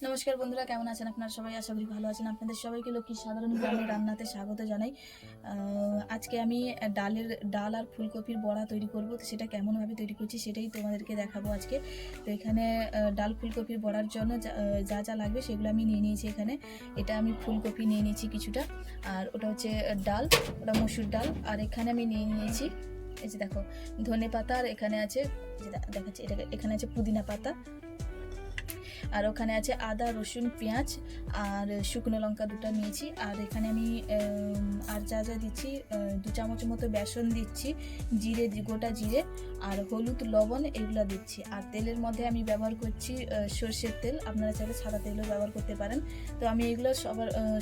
নমস্কার বন্ধুরা, কেমন আছেন আপনারা সবাই? আশা করি ভালো আছেন। আপনাদের সবাইকে লক্ষ্মীর সাধারণ গ্রামের রান্নাতে স্বাগত জানাই। আজকে আমি ডাল আর ফুলকপির বড়া তৈরি করব। তো সেটা কেমনভাবে তৈরি করছি সেটাই তোমাদেরকে দেখাবো আজকে। তো এখানে ডাল ফুলকপির বড়ার জন্য যা যা লাগবে সেগুলো আমি নিয়ে নিয়েছি। এখানে এটা আমি ফুলকপি নিয়ে নিয়েছি কিছুটা, আর ওটা হচ্ছে ডাল, ওটা মসুর ডাল। আর এখানে আমি নিয়ে নিয়েছি, এই যে দেখো, ধনে পাতা। আর এখানে আছে, দেখাচ্ছি, এখানে আছে পুদিনা পাতা। আর ওখানে আছে আদা, রসুন, পেঁয়াজ আর শুকনো লঙ্কা দুটো নিয়েছি। আর এখানে আমি আর যা যা দিচ্ছি, 2 চামচ মতো বেসন দিচ্ছি, জিরে, গোটা জিরে, আর হলুদ, লবণ এগুলো দিচ্ছি। আর তেলের মধ্যে আমি ব্যবহার করছি সর্ষের তেল, আপনারা চাইলে সাদা তেলও ব্যবহার করতে পারেন। তো আমি এগুলো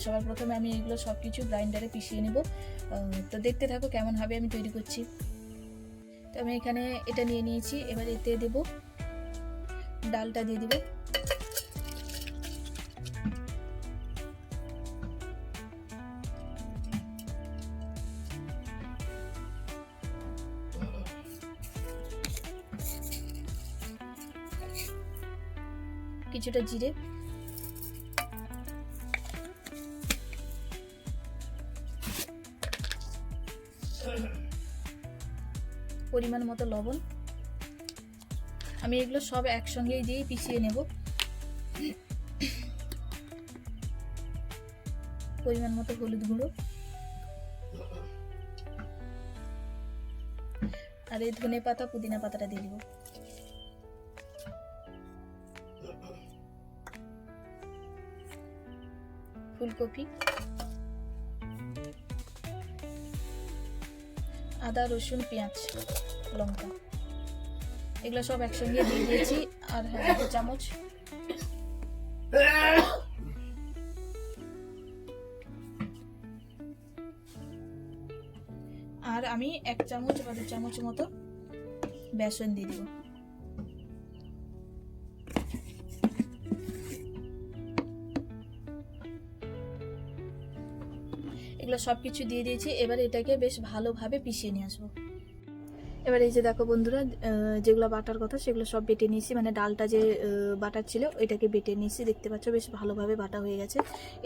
সবার প্রথমে আমি এগুলো সব কিছু গ্রাইন্ডারে পিষিয়ে নেব। তো দেখতে থাকো কেমনভাবে আমি তৈরি করছি। তো আমি এখানে এটা নিয়ে নিয়েছি। এবার এতে দেব, ডালটা দিয়ে দেবো। কিছুটা জিরে, পরিমাণ মতো লবণ। আমি এগুলো সব একসঙ্গেই দিয়ে পিষিয়ে নেব। পরিমাণ মতো হলুদ গুঁড়ো, আর এই ধনে পাতা, পুদিনা পাতাটা দিয়ে দিব। ফুলকপি, আদা, রসুন, পেঁয়াজ, লঙ্কা এগুলো সব একসঙ্গে দিয়ে দিয়েছি। আর 2 চামচ, আর আমি 1 চামচ বা 2 চামচ মতো বেসন দিয়ে দিব। এগুলো সব কিছু দিয়ে দিয়েছি। এবার এটাকে বেশ ভালোভাবে পিষিয়ে নিয়ে আসবো। এবার এই যে দেখো বন্ধুরা, যেগুলো বাটার কথা সেগুলো সব বেটে নিয়েছি, মানে ডালটা যে বাটার ছিল ওইটাকে বেটে নিয়েছি। দেখতে পাচ্ছ বেশ ভালোভাবে বাটা হয়ে গেছে।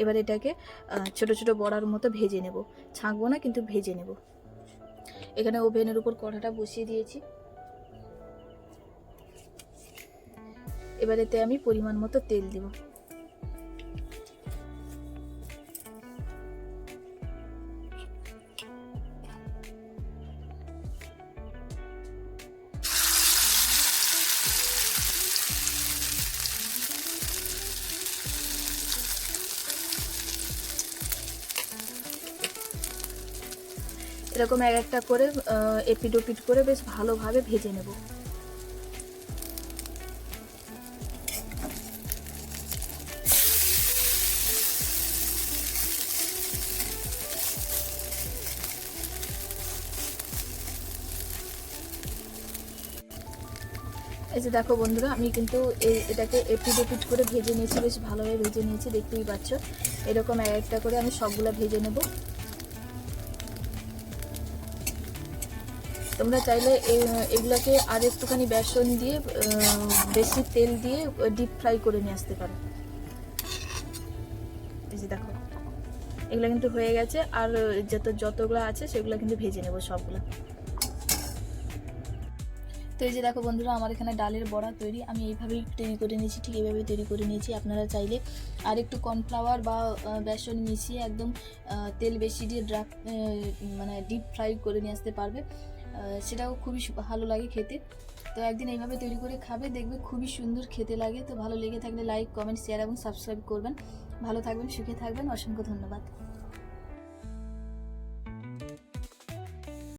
এবার এটাকে ছোট ছোট বড়ার মতো ভেজে নেব। ছাঁকবো না, কিন্তু ভেজে নেব। এখানে ওভেনের উপর কড়াটা বসিয়ে দিয়েছি। এবার এতে আমি পরিমাণ মতো তেল দিব। এরকম এক একটা করে এপিড ওপিড করে বেশ ভালোভাবে ভেজে নেব। এই যে দেখো বন্ধুরা, আমি কিন্তু এটাকে এপিড ওপিড করে ভেজে নিয়েছি, বেশ ভালোভাবে ভেজে নিয়েছি, দেখতেই পাচ্ছ। এরকম এক একটা করে আমি সবগুলো ভেজে নেব। তোমরা চাইলে এগুলোকে আর একটুখানি বেসন দিয়ে বেশি তেল দিয়ে ডিপ ফ্রাই করে নিয়ে আসতে পারো। এই যে দেখো, এগুলো কিন্তু হয়ে গেছে। আর যতগুলো আছে সেগুলো কিন্তু ভেজে নেব সবগুলো। তো এই যে দেখো বন্ধুরা, আমার এখানে ডালের বড়া তৈরি। আমি এইভাবেই তৈরি করে নিয়েছি, ঠিক এইভাবেই তৈরি করে নিয়েছি। আপনারা চাইলে আর একটু কর্নফ্লাওয়ার বা বেসন মিশিয়ে একদম তেল বেশি দিয়ে মানে ডিপ ফ্রাই করে নিয়ে আসতে পারবে। সেটাও খুবই ভালো লাগে খেতে। তো একদিন এইভাবে তৈরি করে খাবে, দেখবে খুবই সুন্দর খেতে লাগে। তো ভালো লেগে থাকলে লাইক, কমেন্ট, শেয়ার এবং সাবস্ক্রাইব করবেন। ভালো থাকবেন, সুখে থাকবেন। অসংখ্য ধন্যবাদ।